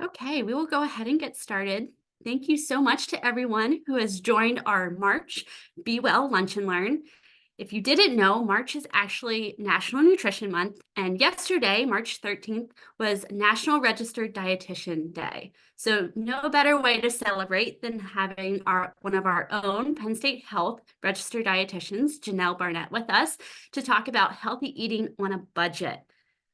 Okay, we will go ahead and get started. Thank you so much to everyone who has joined our March Be Well Lunch and Learn. If you didn't know, March is actually National Nutrition Month, and yesterday, March 13th, was National Registered Dietitian Day. So, no better way to celebrate than having one of our own Penn State Health registered dietitians, Janelle Barnett, with us to talk about healthy eating on a budget.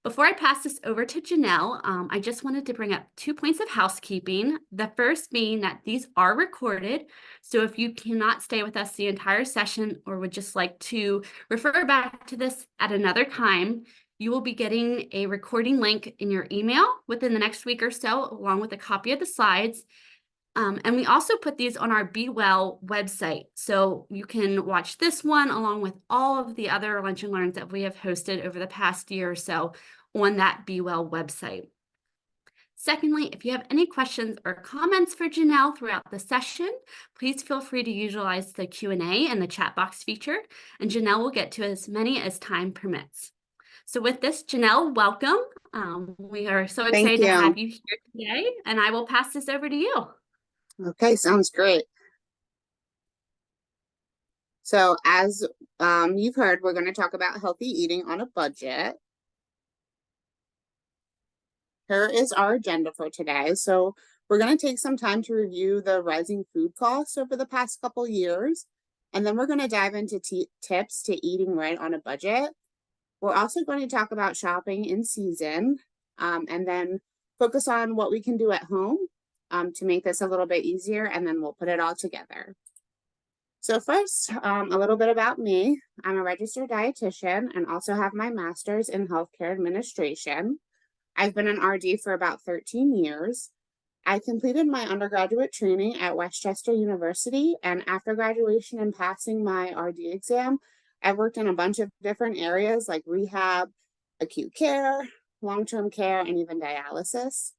Before I pass this over to Janelle, I just wanted to bring up 2 points of housekeeping. The first being that these are recorded. So if you cannot stay with us the entire session or would just like to refer back to this at another time, you will be getting a recording link in your email within the next week or so, along with a copy of the slides. And we also put these on our Be Well website. So you can watch this one along with all of the other Lunch and Learns that we have hosted over the past year or so on that Be Well website. Secondly, if you have any questions or comments for Janelle throughout the session, please feel free to utilize the Q&A and the chat box feature, and Janelle will get to as many as time permits. So with this, Janelle, welcome. We are so Thank excited to you. have you here today, and I will pass this over to you. Okay, sounds great. So as you've heard, we're going to talk about healthy eating on a budget. Here is our agenda for today. So we're going to take some time to review the rising food costs over the past couple years, and then we're going to dive into tips to eating right on a budget. We're also going to talk about shopping in season, and then focus on what we can do at home to make this a little bit easier, and then we'll put it all together. So first, a little bit about me. I'm a registered dietitian and also have my master's in healthcare administration. I've been an RD for about 13 years. I completed my undergraduate training at Westchester University, and after graduation and passing my RD exam, I worked in a bunch of different areas like rehab, acute care, long-term care, and even dialysis.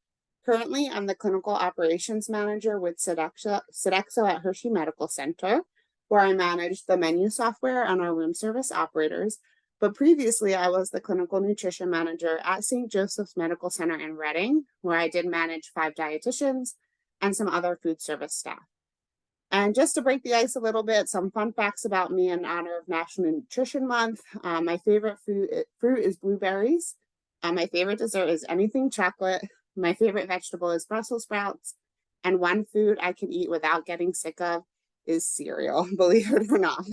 Currently, I'm the clinical operations manager with Sodexo at Hershey Medical Center, where I manage the menu software and our room service operators. But previously, I was the clinical nutrition manager at St. Joseph's Medical Center in Reading, where I did manage 5 dietitians and some other food service staff. And just to break the ice a little bit, some fun facts about me in honor of National Nutrition Month. My favorite fruit is blueberries. My favorite dessert is anything chocolate. My favorite vegetable is Brussels sprouts. And one food I can eat without getting sick of is cereal, believe it or not.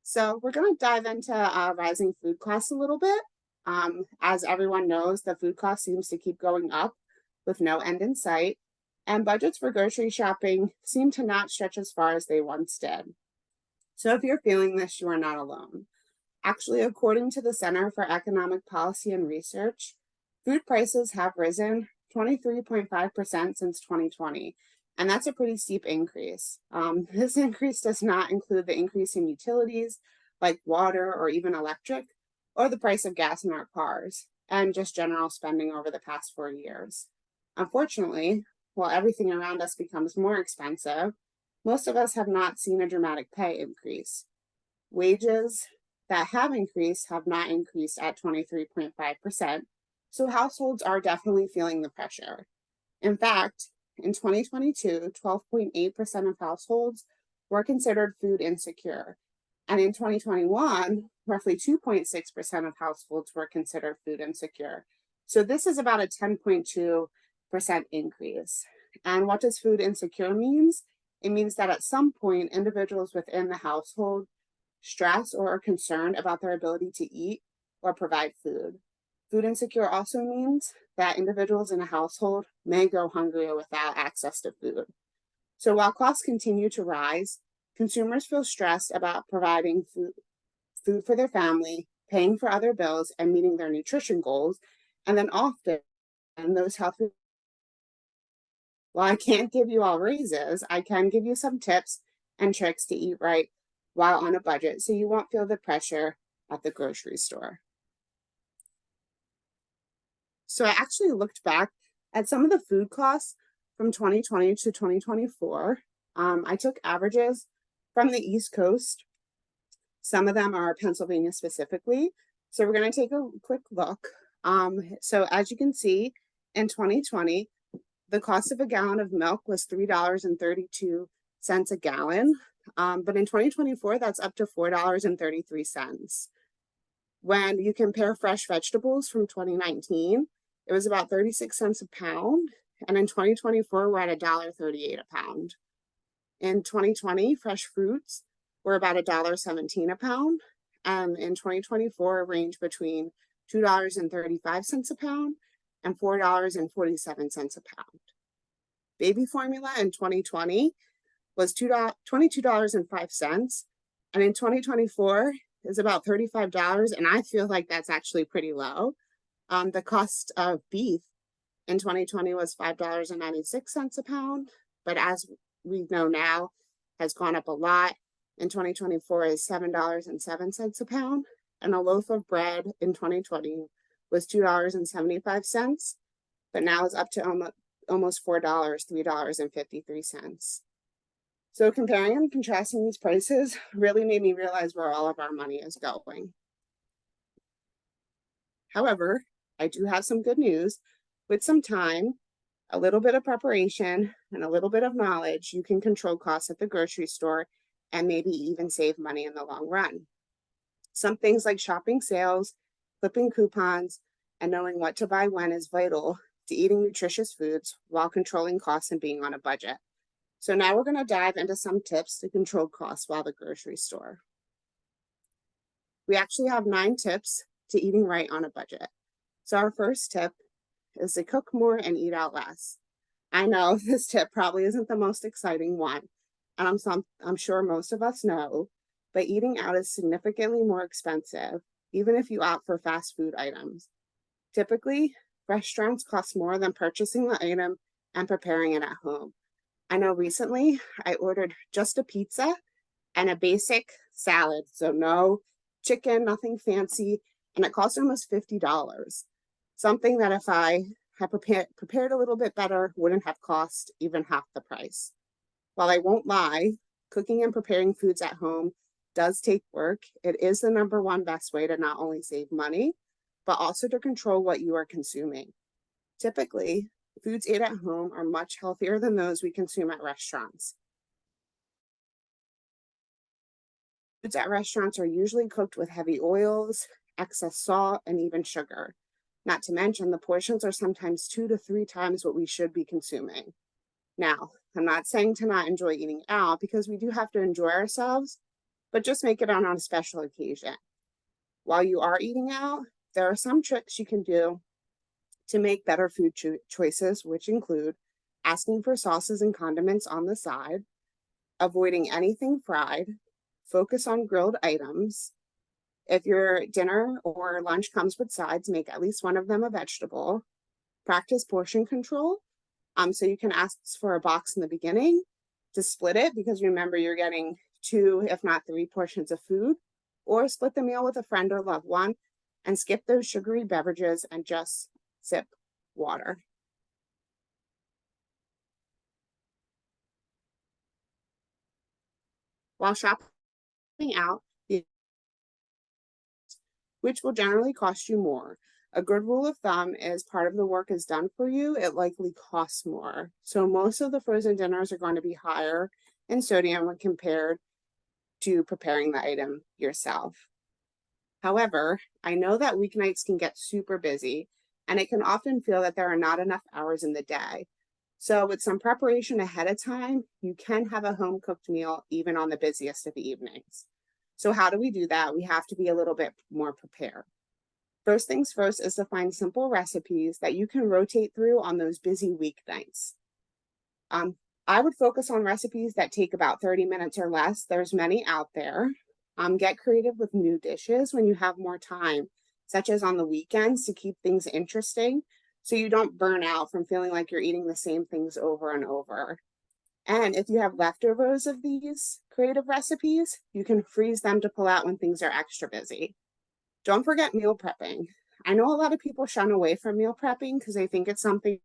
So we're going to dive into rising food costs a little bit. As everyone knows, the food cost seems to keep going up with no end in sight, and budgets for grocery shopping seem to not stretch as far as they once did. So if you're feeling this, you are not alone. Actually, according to the Center for Economic Policy and Research, food prices have risen 23.5% since 2020. And that's a pretty steep increase. This increase does not include the increase in utilities like water or even electric, or the price of gas in our cars, and just general spending over the past 4 years. Unfortunately, while everything around us becomes more expensive, most of us have not seen a dramatic pay increase. Wages that have increased have not increased at 23.5%, so households are definitely feeling the pressure. In fact, in 2022, 12.8% of households were considered food insecure. And in 2021, roughly 2.6% of households were considered food insecure. So this is about a 10.2% increase. And what does food insecure means? It means that at some point, individuals within the household stress or are concerned about their ability to eat or provide food. Food insecure also means that individuals in a household may go hungry or without access to food. So while costs continue to rise, consumers feel stressed about providing food for their family, paying for other bills, and meeting their nutrition goals. And then often those health. While I can't give you all raises, I can give you some tips and tricks to eat right while on a budget so you won't feel the pressure at the grocery store. So I actually looked back at some of the food costs from 2020 to 2024. I took averages from the East Coast. Some of them are Pennsylvania specifically. So we're going to take a quick look. So as you can see, in 2020, the cost of a gallon of milk was $3.32 a gallon. But in 2024, that's up to $4.33. When you compare fresh vegetables from 2019, it was about 36 cents a pound. And in 2024, we're at $1.38 a pound. In 2020, fresh fruits were about $1.17 a pound. And in 2024, ranged between $2.35 a pound and $4.47 a pound. Baby formula in 2020 was $22.05. And in 2024 is about $35. And I feel like that's actually pretty low. The cost of beef in 2020 was $5.96 a pound. But as we know now, has gone up a lot. In 2024 is $7.07 a pound. And a loaf of bread in 2020 was $2.75, but now is up to almost $4, $3.53. So comparing and contrasting these prices really made me realize where all of our money is going. However, I do have some good news. With some time, a little bit of preparation, and a little bit of knowledge, you can control costs at the grocery store and maybe even save money in the long run. Some things like shopping sales, flipping coupons, and knowing what to buy when is vital to eating nutritious foods while controlling costs and being on a budget. So now we're going to dive into some tips to control costs while at the grocery store. We actually have 9 tips to eating right on a budget. So our first tip is to cook more and eat out less. I know this tip probably isn't the most exciting one, and I'm sure most of us know, but eating out is significantly more expensive, even if you opt for fast food items. Typically, restaurants cost more than purchasing the item and preparing it at home. I know recently I ordered just a pizza and a basic salad, so no chicken, nothing fancy, and it cost almost $50. Something that if I had prepared a little bit better wouldn't have cost even half the price. While I won't lie, cooking and preparing foods at home does take work. It is the #1 best way to not only save money, but also to control what you are consuming. Typically, foods ate at home are much healthier than those we consume at restaurants. Foods at restaurants are usually cooked with heavy oils, excess salt, and even sugar. Not to mention, the portions are sometimes 2 to 3 times what we should be consuming. Now, I'm not saying to not enjoy eating out, because we do have to enjoy ourselves, but just make it on a special occasion. While you are eating out, there are some tricks you can do to make better food choices, which include asking for sauces and condiments on the side, avoiding anything fried, focus on grilled items. If your dinner or lunch comes with sides, make at least one of them a vegetable. Practice portion control. So you can ask for a box in the beginning to split it, because remember, you're getting 2, if not 3 portions of food, or split the meal with a friend or loved one and skip those sugary beverages and just sip water. While shopping out, which will generally cost you more. A good rule of thumb is part of the work is done for you, it likely costs more. So most of the frozen dinners are going to be higher in sodium when compared to preparing the item yourself. However, I know that weeknights can get super busy, and it can often feel that there are not enough hours in the day. So with some preparation ahead of time, you can have a home cooked meal even on the busiest of evenings. So how do we do that? We have to be a little bit more prepared. First things first is to find simple recipes that you can rotate through on those busy weeknights. I would focus on recipes that take about 30 minutes or less. There's many out there. Get creative with new dishes when you have more time, such as on the weekends, to keep things interesting so you don't burn out from feeling like you're eating the same things over and over. And if you have leftovers of these creative recipes, you can freeze them to pull out when things are extra busy. Don't forget meal prepping. I know a lot of people shun away from meal prepping because they think it's something. It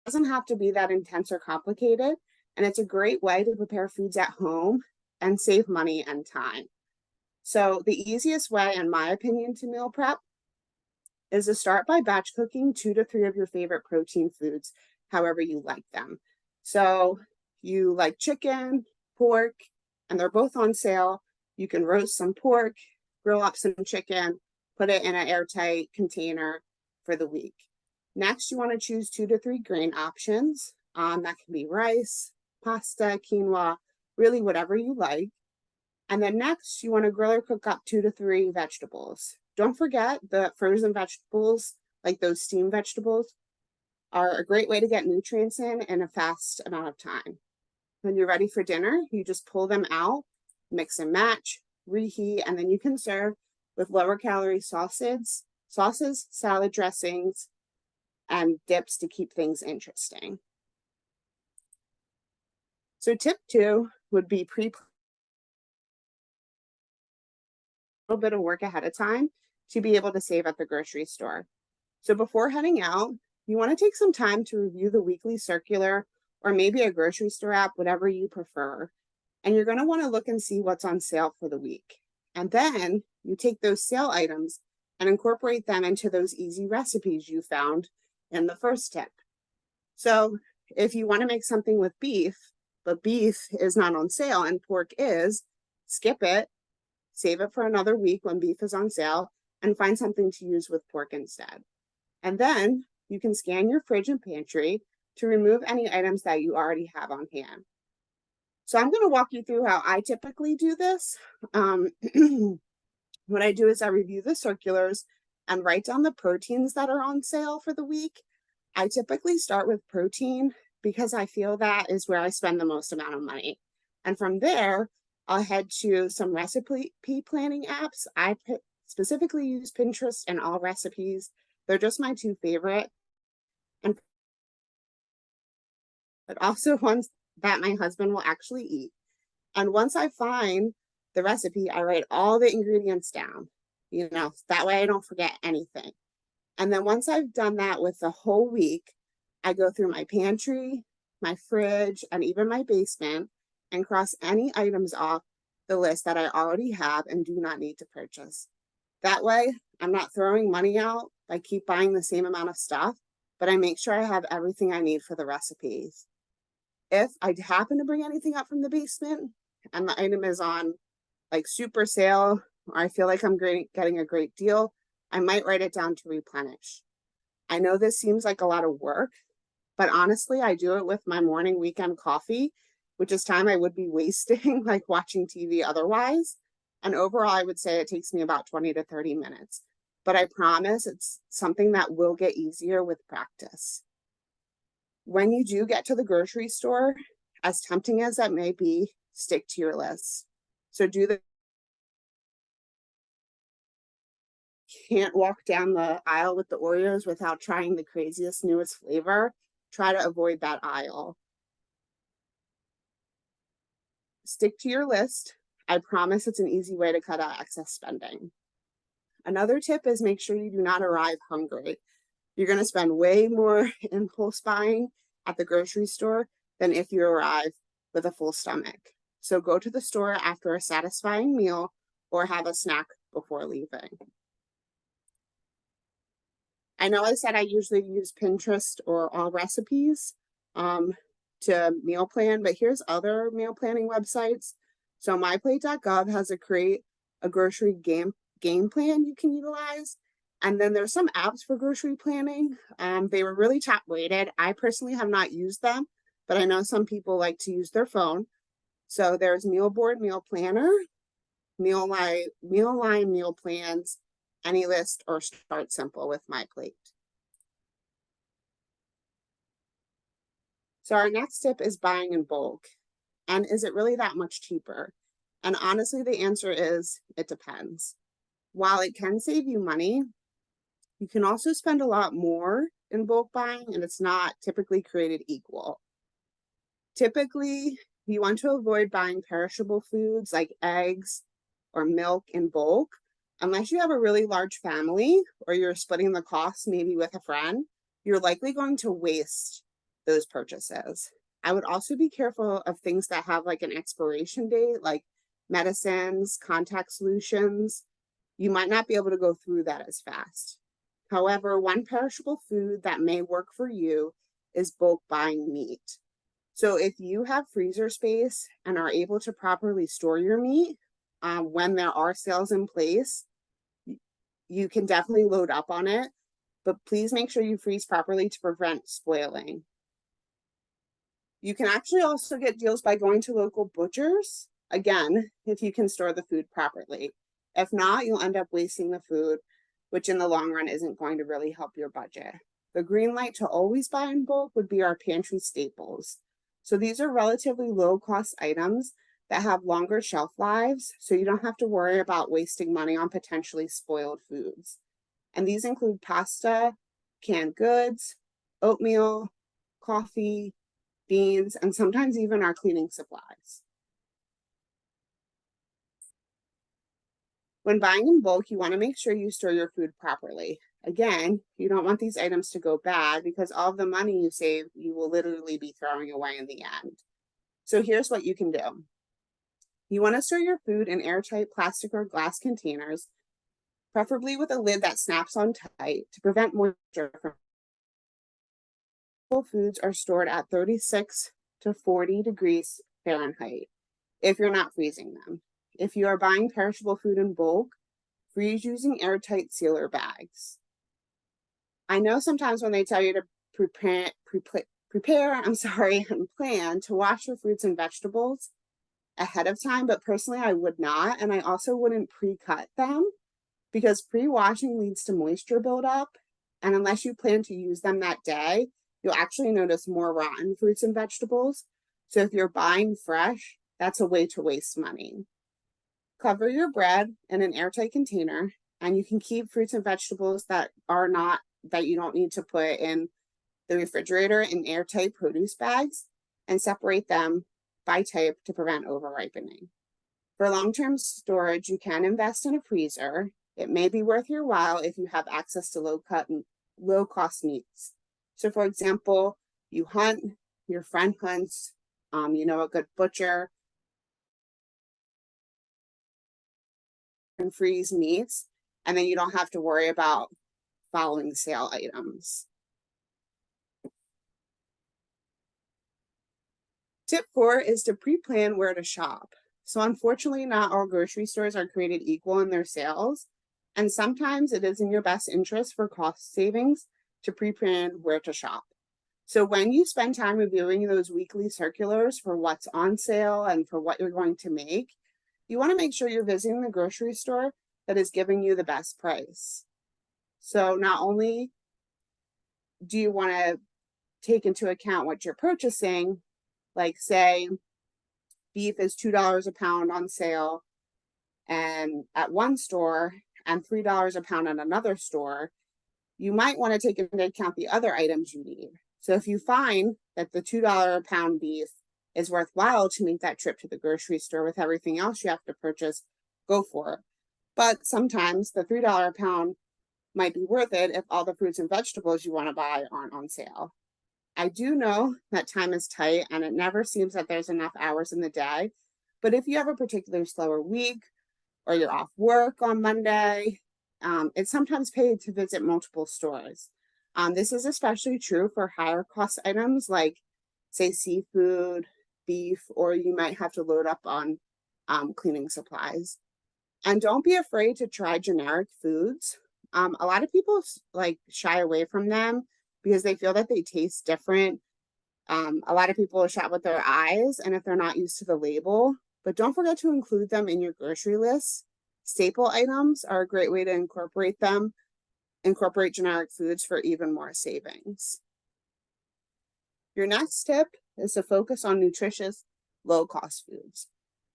doesn't have to be that intense or complicated, and it's a great way to prepare foods at home and save money and time. So the easiest way, in my opinion, to meal prep is to start by batch cooking 2 to 3 of your favorite protein foods, however you like them. So you like chicken, pork, and they're both on sale. You can roast some pork, grill up some chicken, put it in an airtight container for the week. Next, you want to choose 2 to 3 grain options. That can be rice, pasta, quinoa, really whatever you like. And then next, you want to grill or cook up 2 to 3 vegetables. Don't forget the frozen vegetables, like those steamed vegetables, are a great way to get nutrients in a fast amount of time. When you're ready for dinner, you just pull them out, mix and match, reheat, and then you can serve with lower calorie sauces, salad dressings, and dips to keep things interesting. So tip 2 would be a little bit of work ahead of time to be able to save at the grocery store. So before heading out, you want to take some time to review the weekly circular or maybe a grocery store app, whatever you prefer. And you're going to want to look and see what's on sale for the week. And then you take those sale items and incorporate them into those easy recipes you found in the first tip. So if you want to make something with beef, but beef is not on sale and pork is, skip it, save it for another week when beef is on sale, and find something to use with pork instead. And then you can scan your fridge and pantry to remove any items that you already have on hand. So I'm going to walk you through how I typically do this. What I do is I review the circulars and write down the proteins that are on sale for the week. I typically start with protein because I feel that is where I spend the most amount of money. And from there, I'll head to some recipe planning apps. I specifically use Pinterest and All Recipes. They're just my 2 favorite. But also ones that my husband will actually eat. And once I find the recipe, I write all the ingredients down, that way I don't forget anything. And then once I've done that with the whole week, I go through my pantry, my fridge, and even my basement and cross any items off the list that I already have and do not need to purchase. That way, I'm not throwing money out. I keep buying the same amount of stuff, but I make sure I have everything I need for the recipes. If I happen to bring anything up from the basement and the item is on like super sale, or I feel like I'm getting a great deal, I might write it down to replenish. I know this seems like a lot of work, but honestly, I do it with my morning weekend coffee, which is time I would be wasting like watching TV otherwise. And overall, I would say it takes me about 20 to 30 minutes. But I promise it's something that will get easier with practice. When you do get to the grocery store, as tempting as that may be, stick to your list. So can't walk down the aisle with the Oreos without trying the craziest, newest flavor. Try to avoid that aisle. Stick to your list. I promise it's an easy way to cut out excess spending. Another tip is make sure you do not arrive hungry. You're going to spend way more impulse buying at the grocery store than if you arrive with a full stomach. So go to the store after a satisfying meal or have a snack before leaving. I know I said I usually use Pinterest or All Recipes to meal plan, but here's other meal planning websites. So myplate.gov has a grocery game plan you can utilize. And then there's some apps for grocery planning. They were really top rated. I personally have not used them, but I know some people like to use their phone. So there's Mealboard Meal Planner, Mealline Meal Plans, AnyList, or Start Simple with MyPlate. So our next tip is buying in bulk. And is it really that much cheaper? And honestly, the answer is it depends. While it can save you money, you can also spend a lot more in bulk buying, and it's not typically created equal. Typically, you want to avoid buying perishable foods like eggs or milk in bulk, unless you have a really large family or you're splitting the cost maybe with a friend. You're likely going to waste those purchases. I would also be careful of things that have like an expiration date, like medicines, contact solutions, you might not be able to go through that as fast. However, one perishable food that may work for you is bulk buying meat. So if you have freezer space and are able to properly store your meat when there are sales in place, you can definitely load up on it, but please make sure you freeze properly to prevent spoiling. You can actually also get deals by going to local butchers, again, if you can store the food properly. If not, you'll end up wasting the food, which in the long run isn't going to really help your budget. The green light to always buy in bulk would be our pantry staples. So these are relatively low cost items that have longer shelf lives, so you don't have to worry about wasting money on potentially spoiled foods. And these include pasta, canned goods, oatmeal, coffee, beans, and sometimes even our cleaning supplies. When buying in bulk, you want to make sure you store your food properly. Again, you don't want these items to go bad because all of the money you save, you will literally be throwing away in the end. So here's what you can do. You want to store your food in airtight plastic or glass containers, preferably with a lid that snaps on tight to prevent moisture from. Foods are stored at 36 to 40 degrees Fahrenheit if you're not freezing them. If you are buying perishable food in bulk, freeze using airtight sealer bags. I know sometimes when they tell you to prepare and plan to wash your fruits and vegetables ahead of time, but personally I would not, and I also wouldn't pre-cut them because pre-washing leads to moisture buildup, and unless you plan to use them that day, you'll actually notice more rotten fruits and vegetables. So if you're buying fresh, that's a way to waste money. Cover your bread in an airtight container, and you can keep fruits and vegetables that you don't need to put in the refrigerator in airtight produce bags and separate them by type to prevent over-ripening. For long-term storage, you can invest in a freezer. It may be worth your while if you have access to low-cost meats. So for example, you hunt, your friend hunts, you know a good butcher, and freeze meats, and then you don't have to worry about following sale items. Tip 4 is to pre-plan where to shop. So unfortunately, not all grocery stores are created equal in their sales, and sometimes it is in your best interest for cost savings to pre-plan where to shop. So when you spend time reviewing those weekly circulars for what's on sale and for what you're going to make, you want to make sure you're visiting the grocery store that is giving you the best price. So not only do you want to take into account what you're purchasing, like say beef is $2 a pound on sale and at one store and $3 a pound at another store, you might want to take into account the other items you need. So if you find that the $2 a pound beef is worthwhile to make that trip to the grocery store with everything else you have to purchase, go for it. But sometimes the $3 a pound might be worth it if all the fruits and vegetables you want to buy aren't on sale. I do know that time is tight and it never seems that there's enough hours in the day, but if you have a particularly slower week or you're off work on Monday, it's sometimes paid to visit multiple stores. This is especially true for higher cost items like, say, seafood, beef, or you might have to load up on cleaning supplies. And don't be afraid to try generic foods. A lot of people shy away from them because they feel that they taste different. A lot of people shop with their eyes and if they're not used to the label, but don't forget to include them in your grocery list. Staple items are a great way to incorporate generic foods for even more savings. Your next tip is to focus on nutritious, low-cost foods.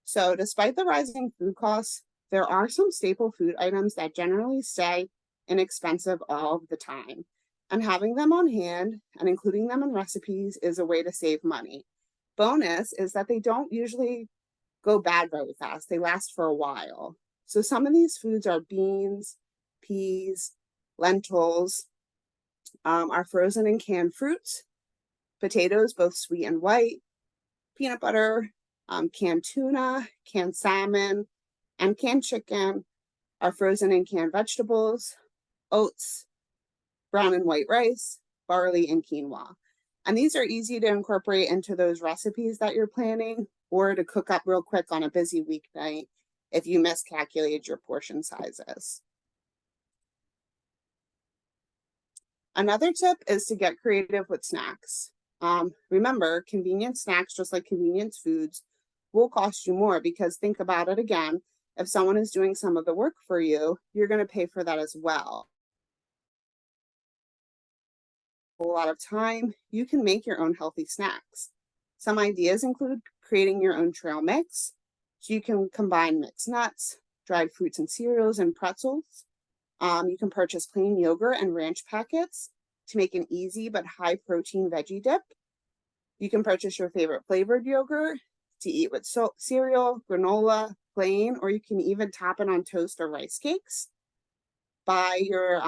So despite the rising food costs, there are some staple food items that generally stay inexpensive all the time. And having them on hand and including them in recipes is a way to save money. Bonus is that they don't usually go bad very fast. They last for a while. So some of these foods are beans, peas, lentils, our frozen and canned fruits, potatoes, both sweet and white, peanut butter, Canned tuna, canned salmon, and canned chicken are frozen and canned vegetables, oats, brown and white rice, barley, and quinoa. And these are easy to incorporate into those recipes that you're planning or to cook up real quick on a busy weeknight if you miscalculated your portion sizes. Another tip is to get creative with snacks. Remember, convenience snacks, just like convenience foods, will cost you more because think about it again. If someone is doing some of the work for you, you're going to pay for that as well. A lot of time, you can make your own healthy snacks. Some ideas include creating your own trail mix. So you can combine mixed nuts, dried fruits and cereals, and pretzels. You can purchase plain yogurt and ranch packets to make an easy but high protein veggie dip. You can purchase your favorite flavored yogurt to eat with cereal, granola, plain, or you can even top it on toast or rice cakes. Buy your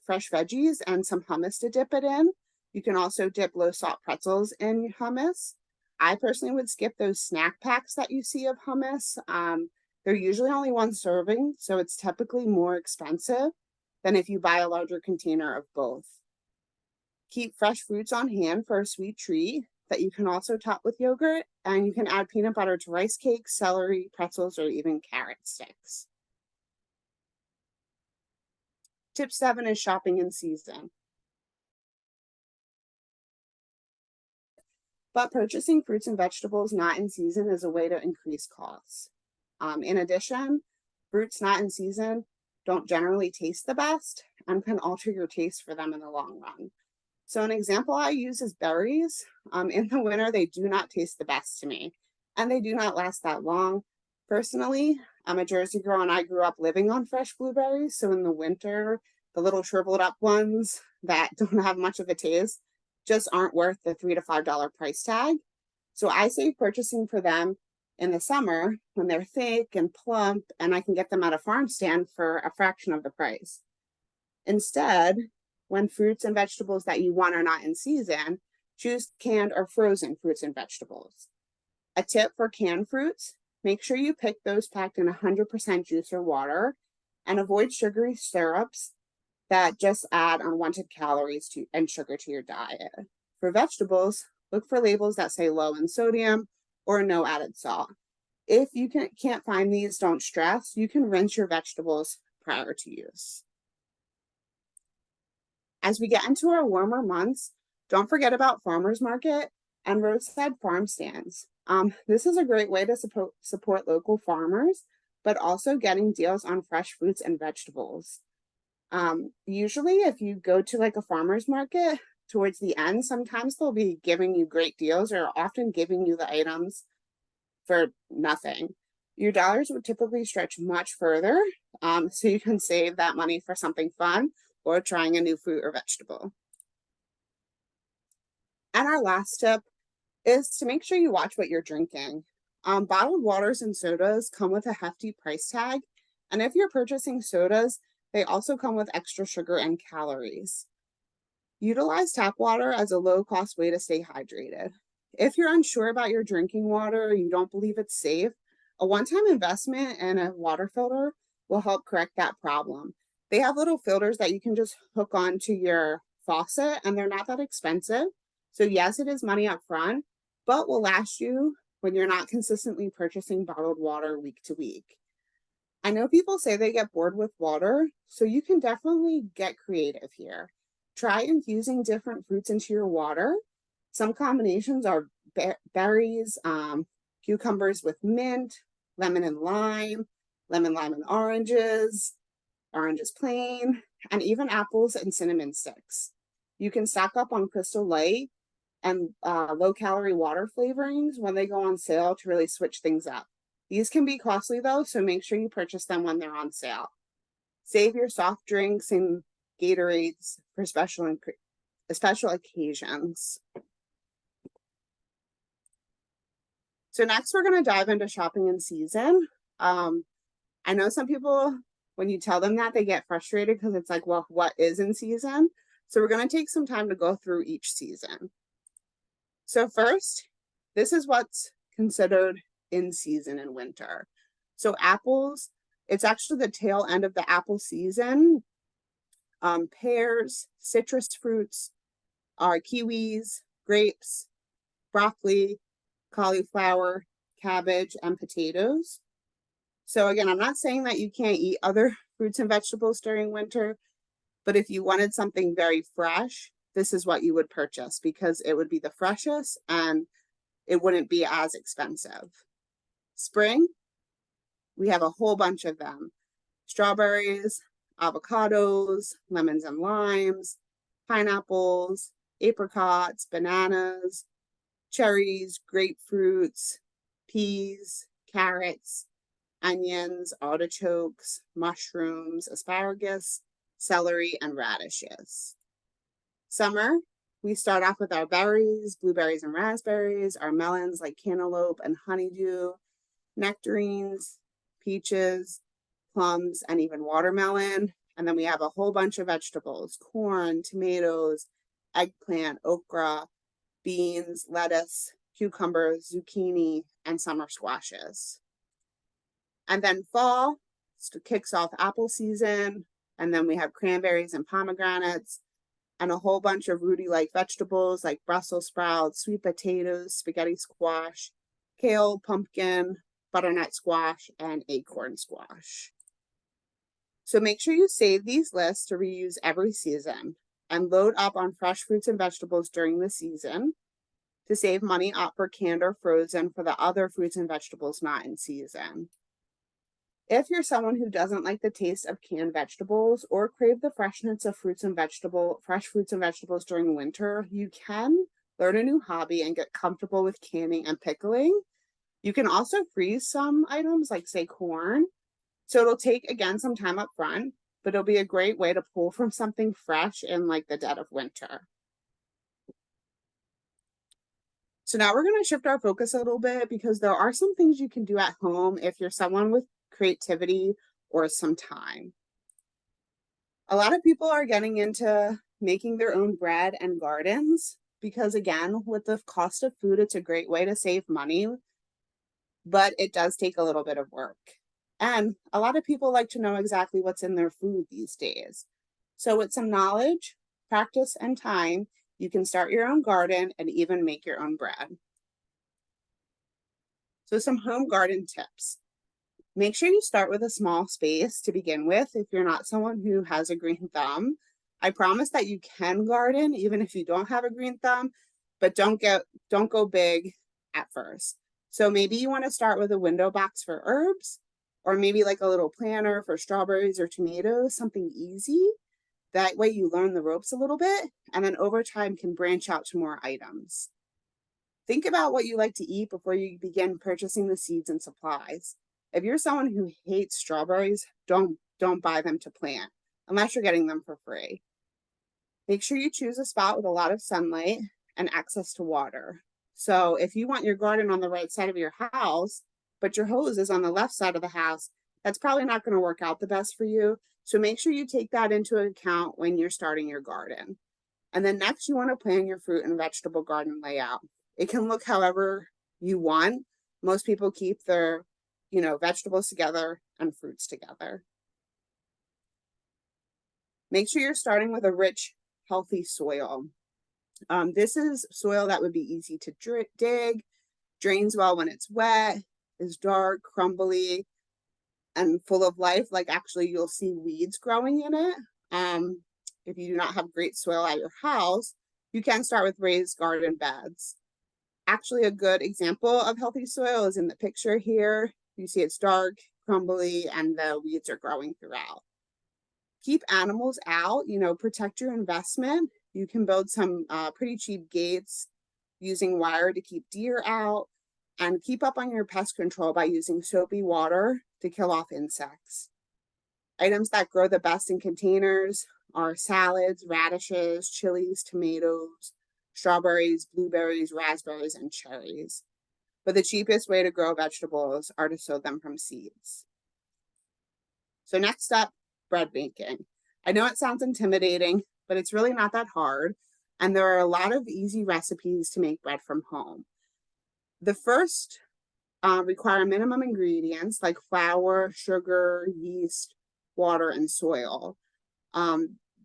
fresh veggies and some hummus to dip it in. You can also dip low salt pretzels in hummus. I personally would skip those snack packs that you see of hummus. They're usually only one serving, so it's typically more expensive than if you buy a larger container of both. Keep fresh fruits on hand for a sweet treat that you can also top with yogurt, and you can add peanut butter to rice cakes, celery, pretzels, or even carrot sticks. Tip 7 is shopping in season. But purchasing fruits and vegetables not in season is a way to increase costs. In addition, fruits not in season don't generally taste the best and can alter your taste for them in the long run. So an example I use is berries. In the winter, they do not taste the best to me, and they do not last that long. Personally, I'm a Jersey girl and I grew up living on fresh blueberries. So in the winter, the little shriveled up ones that don't have much of a taste just aren't worth the $3 to $5 price tag. So I save purchasing for them in the summer when they're thick and plump and I can get them at a farm stand for a fraction of the price. Instead, when fruits and vegetables that you want are not in season, choose canned or frozen fruits and vegetables. A tip for canned fruits, make sure you pick those packed in 100% juice or water and avoid sugary syrups that just add unwanted calories and sugar to your diet. For vegetables, look for labels that say low in sodium or no added salt. If you can't find these, don't stress. You can rinse your vegetables prior to use. As we get into our warmer months, don't forget about farmers market and roadside farm stands. This is a great way to support local farmers, but also getting deals on fresh fruits and vegetables. Usually if you go to like a farmer's market towards the end, sometimes they'll be giving you great deals or often giving you the items for nothing. Your dollars would typically stretch much further, so you can save that money for something fun or trying a new fruit or vegetable. And our last tip is to make sure you watch what you're drinking. Bottled waters and sodas come with a hefty price tag, and if you're purchasing sodas, they also come with extra sugar and calories. Utilize tap water as a low-cost way to stay hydrated. If you're unsure about your drinking water or you don't believe it's safe, a one-time investment in a water filter will help correct that problem. They have little filters that you can just hook onto your faucet, and they're not that expensive. So yes, it is money up front, but will last you when you're not consistently purchasing bottled water week to week. I know people say they get bored with water, so you can definitely get creative here. Try infusing different fruits into your water. Some combinations are berries, cucumbers with mint, lemon and lime, lemon, lime and oranges, oranges plain, and even apples and cinnamon sticks. You can stock up on Crystal Light and low-calorie water flavorings when they go on sale to really switch things up. These can be costly though, so make sure you purchase them when they're on sale. Save your soft drinks and Gatorades for special occasions. So next we're going to dive into shopping in season. I know some people, when you tell them that, they get frustrated because it's like, well, what is in season? So we're going to take some time to go through each season. So first, this is what's considered in season in winter. So apples, it's actually the tail end of the apple season. Pears, citrus fruits are kiwis, grapes, broccoli, cauliflower, cabbage, and potatoes. So again, I'm not saying that you can't eat other fruits and vegetables during winter, but if you wanted something very fresh, this is what you would purchase because it would be the freshest and it wouldn't be as expensive. Spring, we have a whole bunch of them. Strawberries, avocados, lemons and limes, pineapples, apricots, bananas, cherries, grapefruits, peas, carrots, onions, artichokes, mushrooms, asparagus, celery, and radishes. Summer, we start off with our berries, blueberries and raspberries, our melons like cantaloupe and honeydew, nectarines, peaches, plums, and even watermelon. And then we have a whole bunch of vegetables, corn, tomatoes, eggplant, okra, beans, lettuce, cucumbers, zucchini, and summer squashes. And then fall kicks off apple season. And then we have cranberries and pomegranates and a whole bunch of rooty-like vegetables like Brussels sprouts, sweet potatoes, spaghetti squash, kale, pumpkin, butternut squash, and acorn squash. So make sure you save these lists to reuse every season and load up on fresh fruits and vegetables during the season to save money up for canned or frozen for the other fruits and vegetables not in season. If you're someone who doesn't like the taste of canned vegetables or crave the freshness of fresh fruits and vegetables during winter, you can learn a new hobby and get comfortable with canning and pickling. You can also freeze some items like say corn. So it'll take, again, some time up front, but it'll be a great way to pull from something fresh in like the dead of winter. So now we're going to shift our focus a little bit because there are some things you can do at home if you're someone with creativity or some time. A lot of people are getting into making their own bread and gardens because, again, with the cost of food, it's a great way to save money, but it does take a little bit of work. And a lot of people like to know exactly what's in their food these days. So with some knowledge, practice, and time, you can start your own garden and even make your own bread. So some home garden tips. Make sure you start with a small space to begin with if you're not someone who has a green thumb. I promise that you can garden even if you don't have a green thumb, but don't go big at first. So maybe you want to start with a window box for herbs, or maybe like a little planter for strawberries or tomatoes, something easy. That way you learn the ropes a little bit, and then over time can branch out to more items. Think about what you like to eat before you begin purchasing the seeds and supplies. If you're someone who hates strawberries, don't buy them to plant unless you're getting them for free. Make sure you choose a spot with a lot of sunlight and access to water. So if you want your garden on the right side of your house, but your hose is on the left side of the house, that's probably not going to work out the best for you. So make sure you take that into account when you're starting your garden. And then next, you want to plan your fruit and vegetable garden layout. It can look however you want. Most people keep their, vegetables together and fruits together. Make sure you're starting with a rich, healthy soil. This is soil that would be easy to dig, drains well when it's wet, is dark, crumbly, and full of life. Like actually you'll see weeds growing in it. If you do not have great soil at your house, you can start with raised garden beds. Actually, a good example of healthy soil is in the picture here. You see it's dark, crumbly, and the weeds are growing throughout. Keep animals out, protect your investment. You can build some pretty cheap gates using wire to keep deer out, and keep up on your pest control by using soapy water to kill off insects. Items that grow the best in containers are salads, radishes, chilies, tomatoes, strawberries, blueberries, raspberries, and cherries. But the cheapest way to grow vegetables are to sow them from seeds. So next up, bread making. I know it sounds intimidating, but it's really not that hard. And there are a lot of easy recipes to make bread from home. The first require minimum ingredients like flour, sugar, yeast, water, and soil.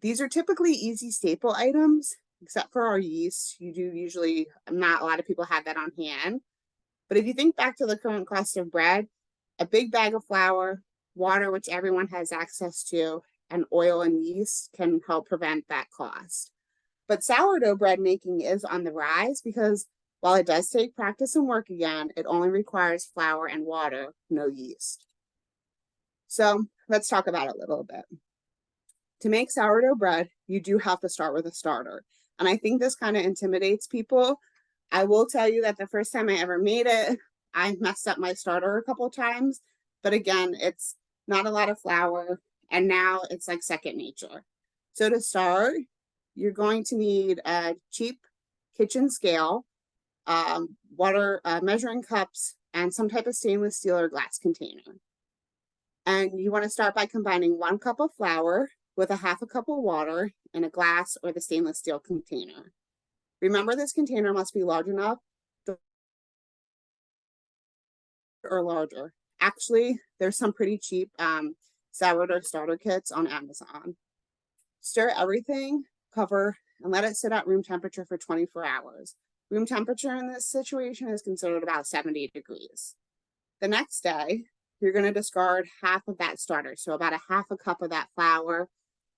These are typically easy staple items, except for our yeast. You do usually, not a lot of people have that on hand. But if you think back to the current cost of bread, a big bag of flour, water, which everyone has access to, and oil and yeast can help prevent that cost. But sourdough bread making is on the rise because while it does take practice and work again, it only requires flour and water, no yeast. So let's talk about it a little bit. To make sourdough bread, you do have to start with a starter. And I think this kind of intimidates people. I will tell you that the first time I ever made it, I messed up my starter a couple times. But again, it's not a lot of flour, and now it's like second nature. So to start, you're going to need a cheap kitchen scale, water, measuring cups, and some type of stainless steel or glass container. And you want to start by combining 1 cup of flour with a 1/2 cup of water in a glass or the stainless steel container. Remember, this container must be large enough or larger. Actually, there's some pretty cheap sourdough starter kits on Amazon. Stir everything, cover, and let it sit at room temperature for 24 hours. Room temperature in this situation is considered about 70 degrees. The next day, you're going to discard half of that starter, so about a 1/2 cup of that flour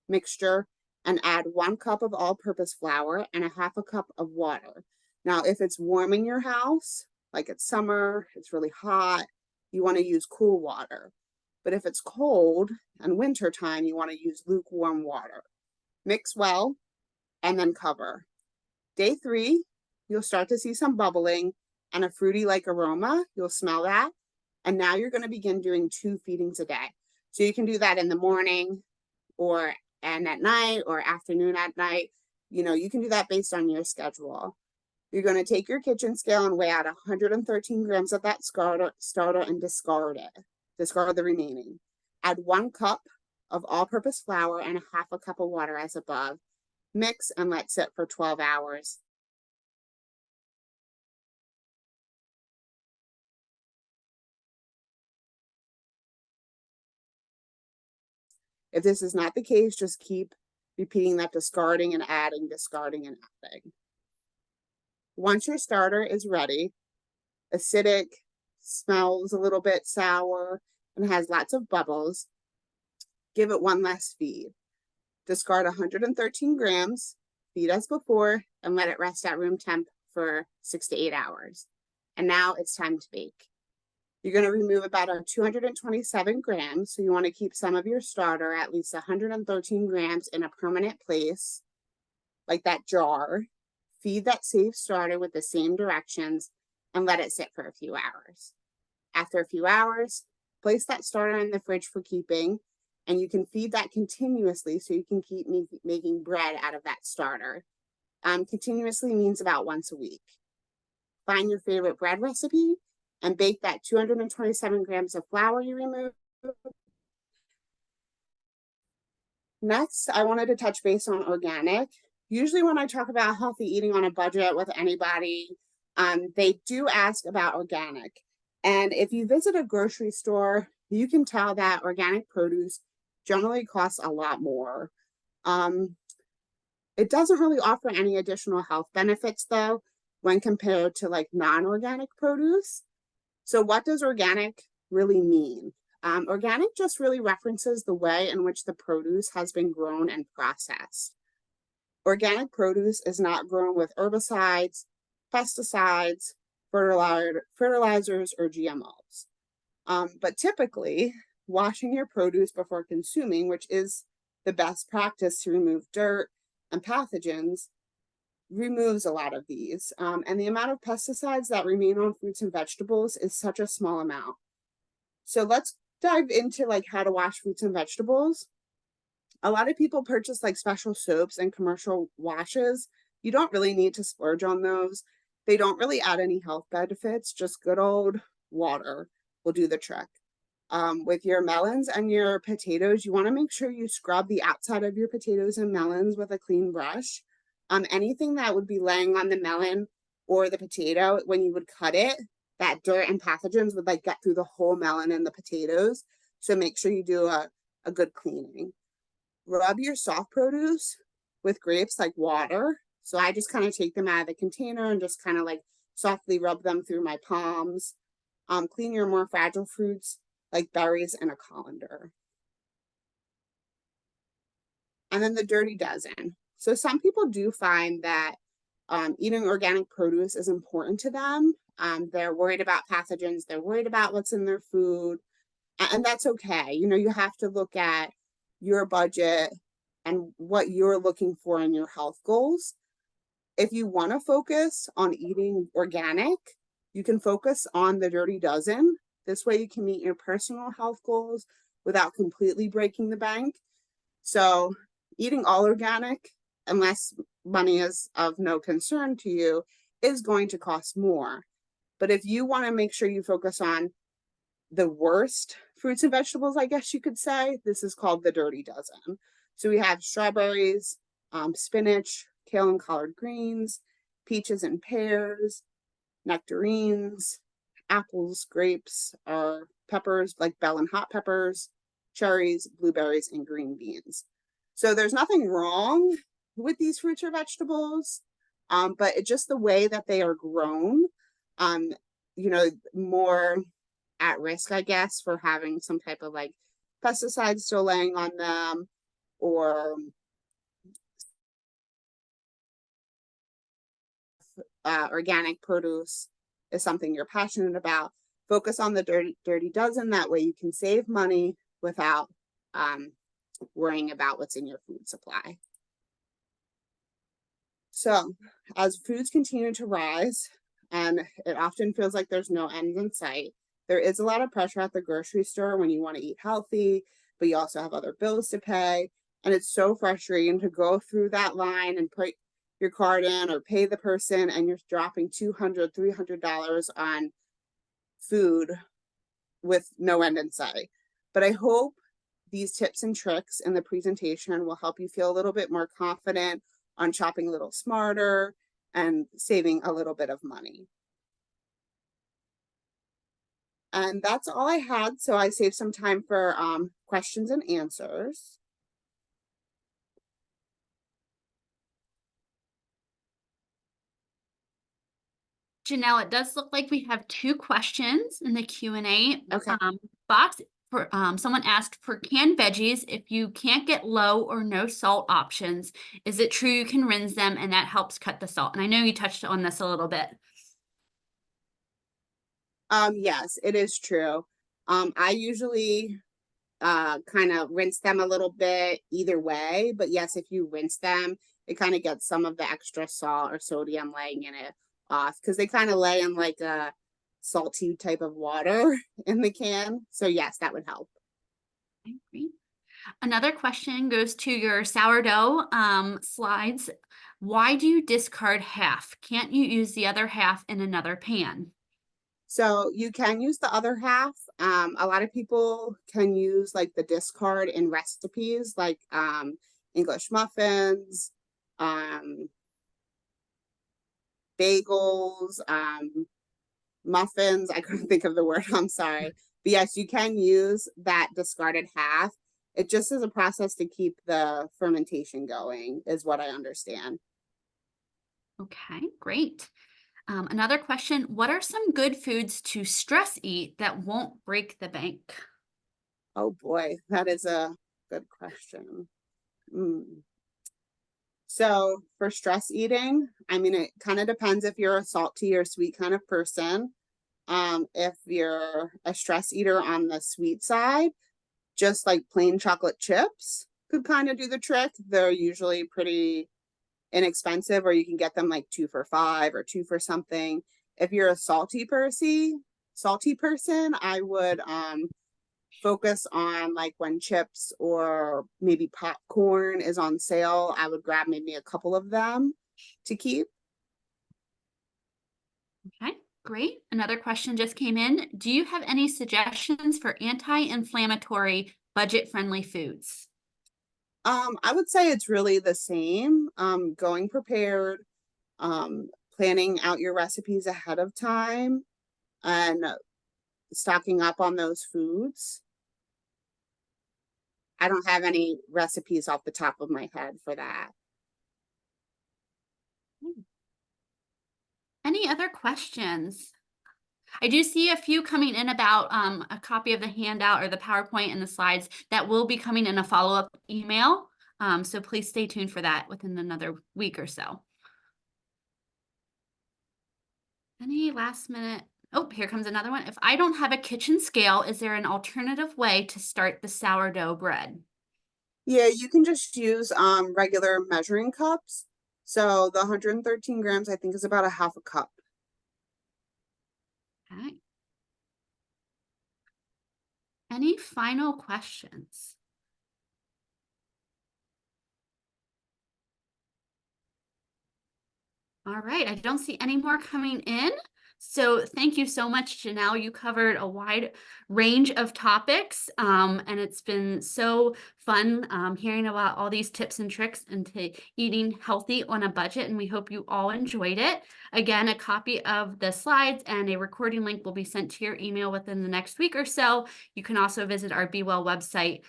mixture, and add 1 cup of all-purpose flour and a 1/2 cup of water. Now, if it's warm in your house, like it's summer, it's really hot, you want to use cool water. But if it's cold and winter time, you want to use lukewarm water. Mix well and then cover. Day 3, you'll start to see some bubbling and a fruity-like aroma. You'll smell that. And now you're going to begin doing 2 feedings a day. So you can do that in the morning and at night or afternoon at night. You know, you can do that based on your schedule. You're going to take your kitchen scale and weigh out 113 grams of that starter and discard it. Discard the remaining. Add 1 cup of all-purpose flour and a 1/2 cup of water as above. Mix and let sit for 12 hours. If this is not the case, just keep repeating that discarding and adding, discarding and adding. Once your starter is ready, acidic, smells a little bit sour, and has lots of bubbles, give it 1 last feed. Discard 113 grams, feed as before, and let it rest at room temp for 6 to 8 hours. And now it's time to bake. You're going to remove about 227 grams, so you want to keep some of your starter, at least 113 grams, in a permanent place, like that jar. Feed that saved starter with the same directions and let it sit for a few hours. After a few hours, place that starter in the fridge for keeping, and you can feed that continuously so you can keep making bread out of that starter. Continuously means about once a week. Find your favorite bread recipe and bake that 227 grams of flour you removed. Next, I wanted to touch base on organic. Usually when I talk about healthy eating on a budget with anybody, they do ask about organic. And if you visit a grocery store, you can tell that organic produce generally costs a lot more. It doesn't really offer any additional health benefits though, when compared to like non-organic produce. So what does organic really mean? Organic just really references the way in which the produce has been grown and processed. Organic produce is not grown with herbicides, pesticides, fertilizers, or GMOs. But typically, washing your produce before consuming, which is the best practice to remove dirt and pathogens, removes a lot of these. And the amount of pesticides that remain on fruits and vegetables is such a small amount. So let's dive into like how to wash fruits and vegetables. A lot of people purchase like special soaps and commercial washes. You don't really need to splurge on those. They don't really add any health benefits, just good old water will do the trick. With your melons and your potatoes, you want to make sure you scrub the outside of your potatoes and melons with a clean brush. Anything that would be laying on the melon or the potato when you would cut it, that dirt and pathogens would like get through the whole melon and the potatoes. So make sure you do a good cleaning. Rub your soft produce with grapes like water. So I just kind of take them out of the container and just kind of like softly rub them through my palms. Clean your more fragile fruits like berries and a colander. And then the dirty dozen. So some people do find that eating organic produce is important to them. They're worried about pathogens. They're worried about what's in their food. And that's okay. You know, you have to look at your budget and what you're looking for in your health goals. If you want to focus on eating organic, you can focus on the dirty dozen. This way you can meet your personal health goals without completely breaking the bank. So eating all organic, unless money is of no concern to you, is going to cost more. But if you want to make sure you focus on the worst fruits and vegetables, I guess you could say, this is called the dirty dozen. So we have strawberries, spinach, kale and collard greens, peaches and pears, nectarines, apples, grapes, peppers like bell and hot peppers, cherries, blueberries, and green beans. So there's nothing wrong with these fruits or vegetables, but it's just the way that they are grown, you know, more at risk, I guess, for having some type of like pesticides still laying on them, or organic produce is something you're passionate about. Focus on the dirty dozen. That way you can save money without worrying about what's in your food supply. So as foods continue to rise, and it often feels like there's no end in sight, there is a lot of pressure at the grocery store when you want to eat healthy, but you also have other bills to pay. And it's so frustrating to go through that line and put your card in or pay the person, and you're dropping $200, $300 on food with no end in sight. But I hope these tips and tricks in the presentation will help you feel a little bit more confident on shopping a little smarter and saving a little bit of money. And that's all I had. So I saved some time for questions and answers. Janelle, it does look like we have 2 questions in the Q&A Okay. box. For someone asked, for canned veggies, if you can't get low or no salt options, is it true you can rinse them and that helps cut the salt? And I know you touched on this a little bit. Yes, it is true. I usually kind of rinse them a little bit either way, but yes, if you rinse them, it kind of gets some of the extra salt or sodium laying in it off, because they kind of lay in like a salty type of water in the can. So yes, that would help. Okay, great. Another question goes to your sourdough slides. Why do you discard half? Can't you use the other half in another pan? So you can use the other half. A lot of people can use like the discard in recipes like English muffins, bagels, muffins. I couldn't think of the word, I'm sorry. But yes, you can use that discarded half. It just is a process to keep the fermentation going, is what I understand. Okay, great. Another question, what are some good foods to stress eat that won't break the bank? Oh boy, that is a good question. So for stress eating, I mean, it kind of depends if you're a salty or sweet kind of person. If you're a stress eater on the sweet side, just like plain chocolate chips could kind of do the trick. They're usually pretty inexpensive, or you can get them like 2 for $5 or 2 for something. If you're a salty person, I would focus on like when chips or maybe popcorn is on sale, I would grab maybe a couple of them to keep. Okay, great. Another question just came in. Do you have any suggestions for anti-inflammatory, budget-friendly foods? I would say it's really the same. Going prepared, planning out your recipes ahead of time, and stocking up on those foods. I don't have any recipes off the top of my head for that. Any other questions? I do see a few coming in about a copy of the handout or the PowerPoint and the slides that will be coming in a follow-up email. So please stay tuned for that within another week or so. Any last minute? Oh, here comes another one. If I don't have a kitchen scale, is there an alternative way to start the sourdough bread? Yeah, you can just use regular measuring cups. So the 113 grams, I think, is about a half a cup. Okay. Any final questions? All right, I don't see any more coming in. So thank you so much, Janelle. You covered a wide range of topics, and it's been so fun hearing about all these tips and tricks into eating healthy on a budget, and we hope you all enjoyed it. Again, a copy of the slides and a recording link will be sent to your email within the next week or so. You can also visit our Be Well website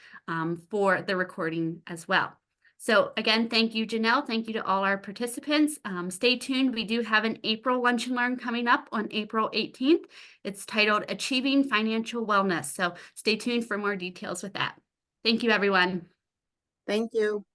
for the recording as well. So again, thank you, Janelle. Thank you to all our participants. Stay tuned. We do have an April Lunch and Learn coming up on April 18th. It's titled Achieving Financial Wellness. So stay tuned for more details with that. Thank you, everyone. Thank you.